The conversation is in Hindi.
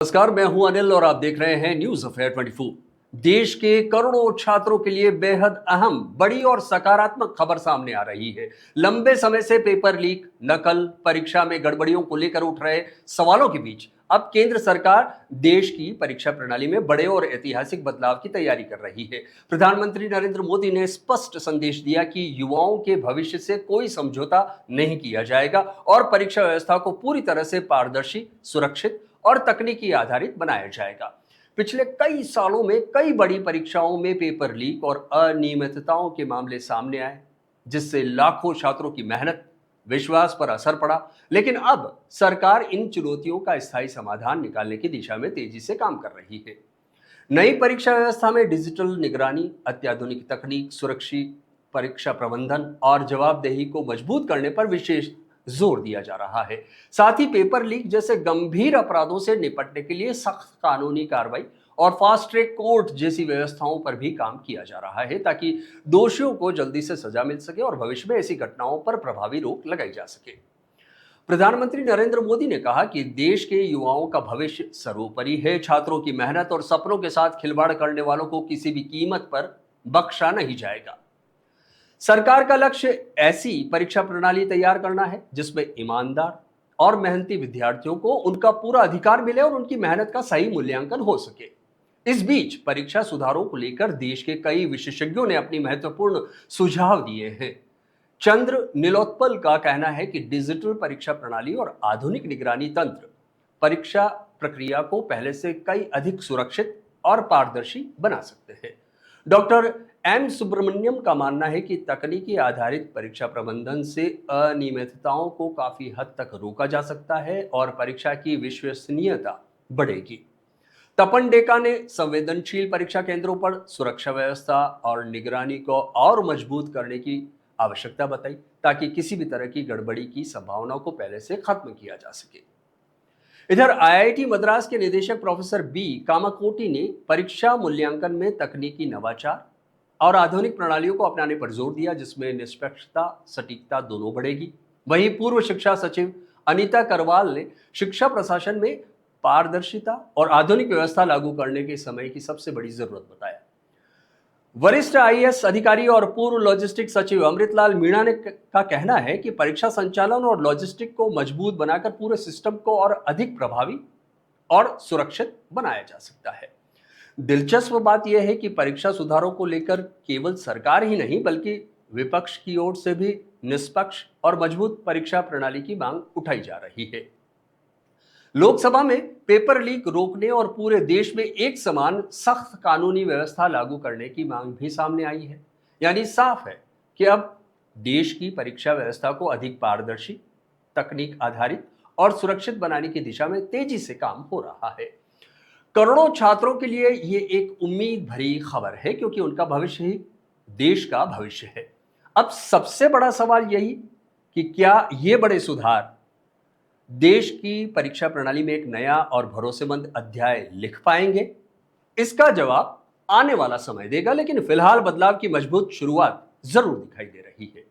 नमस्कार, मैं हूं अनिल और आप देख रहे हैं न्यूज अफेयर 24। देश के करोड़ों छात्रों के लिए बेहद अहम, बड़ी और सकारात्मक खबर सामने आ रही है। लंबे समय से पेपर लीक, नकल, परीक्षा में गड़बड़ियों को लेकर उठ रहे सवालों के बीच अब केंद्र सरकार देश की परीक्षा प्रणाली में बड़े और ऐतिहासिक बदलाव की तैयारी कर रही है। प्रधानमंत्री नरेंद्र मोदी ने स्पष्ट संदेश दिया कि युवाओं के भविष्य से कोई समझौता नहीं किया जाएगा और परीक्षा व्यवस्था को पूरी तरह से पारदर्शी, सुरक्षित और तकनीकी आधारित बनाया जाएगा। पिछले कई सालों में कई बड़ी परीक्षाओं में पेपर लीक और अनियमितताओं के मामले सामने आए, जिससे लाखों छात्रों की मेहनत, विश्वास पर असर पड़ा। लेकिन अब सरकार इन चुनौतियों का स्थायी समाधान निकालने की दिशा में तेजी से काम कर रही है। नई परीक्षा व्यवस्था में डिजिटल निगरानी, अत्याधुनिक तकनीक, सुरक्षित परीक्षा प्रबंधन और जवाबदेही को मजबूत करने पर विशेष जोर दिया जा रहा है। साथ ही पेपर लीक जैसे गंभीर अपराधों से निपटने के लिए सख्त कानूनी कार्रवाई और फास्ट ट्रैक कोर्ट जैसी व्यवस्थाओं पर भी काम किया जा रहा है, ताकि दोषियों को जल्दी से सजा मिल सके और भविष्य में ऐसी घटनाओं पर प्रभावी रोक लगाई जा सके। प्रधानमंत्री नरेंद्र मोदी ने कहा कि देश के युवाओं का भविष्य सर्वोपरि है। छात्रों की मेहनत और सपनों के साथ खिलवाड़ करने वालों को किसी भी कीमत पर बख्शा नहीं जाएगा। सरकार का लक्ष्य ऐसी परीक्षा प्रणाली तैयार करना है जिसमें ईमानदार और मेहनती विद्यार्थियों को उनका पूरा अधिकार मिले और उनकी मेहनत का सही मूल्यांकन हो सके। इस बीच परीक्षा सुधारों को लेकर देश के कई विशेषज्ञों ने अपनी महत्वपूर्ण सुझाव दिए हैं। चंद्र नीलोत्पल का कहना है कि डिजिटल परीक्षा प्रणाली और आधुनिक निगरानी तंत्र परीक्षा प्रक्रिया को पहले से कई अधिक सुरक्षित और पारदर्शी बना सकते हैं। डॉक्टर एम सुब्रमण्यम का मानना है कि तकनीकी आधारित परीक्षा प्रबंधन से अनियमितताओं को काफी हद तक रोका जा सकता है और परीक्षा की विश्वसनीयता बढ़ेगी। तपन डेका ने संवेदनशील परीक्षा केंद्रों पर सुरक्षा व्यवस्था और निगरानी को और मजबूत करने की आवश्यकता बताई, ताकि किसी भी तरह की गड़बड़ी की संभावना को पहले से खत्म किया जा सके। इधर आईआईटी मद्रास के निदेशक प्रोफेसर बी कामाकोटी ने परीक्षा मूल्यांकन में तकनीकी नवाचार और आधुनिक प्रणालियों को अपनाने पर जोर दिया, जिसमें निष्पक्षता, सटीकता दोनों बढ़ेगी। वहीं पूर्व शिक्षा सचिव अनीता करवाल ने शिक्षा प्रशासन में पारदर्शिता और आधुनिक व्यवस्था लागू करने के समय की सबसे बड़ी जरूरत बताया। वरिष्ठ आईएएस अधिकारी और पूर्व लॉजिस्टिक सचिव अमृतलाल मीणा ने का कहना है कि परीक्षा संचालन और लॉजिस्टिक को मजबूत बनाकर पूरे सिस्टम को और अधिक प्रभावी और सुरक्षित बनाया जा सकता है। दिलचस्प बात यह है कि परीक्षा सुधारों को लेकर केवल सरकार ही नहीं, बल्कि विपक्ष की ओर से भी निष्पक्ष और मजबूत परीक्षा प्रणाली की मांग उठाई जा रही है। लोकसभा में पेपर लीक रोकने और पूरे देश में एक समान सख्त कानूनी व्यवस्था लागू करने की मांग भी सामने आई है। यानी साफ है कि अब देश की परीक्षा व्यवस्था को अधिक पारदर्शी, तकनीक आधारित और सुरक्षित बनाने की दिशा में तेजी से काम हो रहा है। करोड़ों छात्रों के लिए ये एक उम्मीद भरी खबर है, क्योंकि उनका भविष्य ही देश का भविष्य है। अब सबसे बड़ा सवाल यही कि क्या ये बड़े सुधार देश की परीक्षा प्रणाली में एक नया और भरोसेमंद अध्याय लिख पाएंगे? इसका जवाब आने वाला समय देगा, लेकिन फिलहाल बदलाव की मजबूत शुरुआत जरूर दिखाई दे रही है।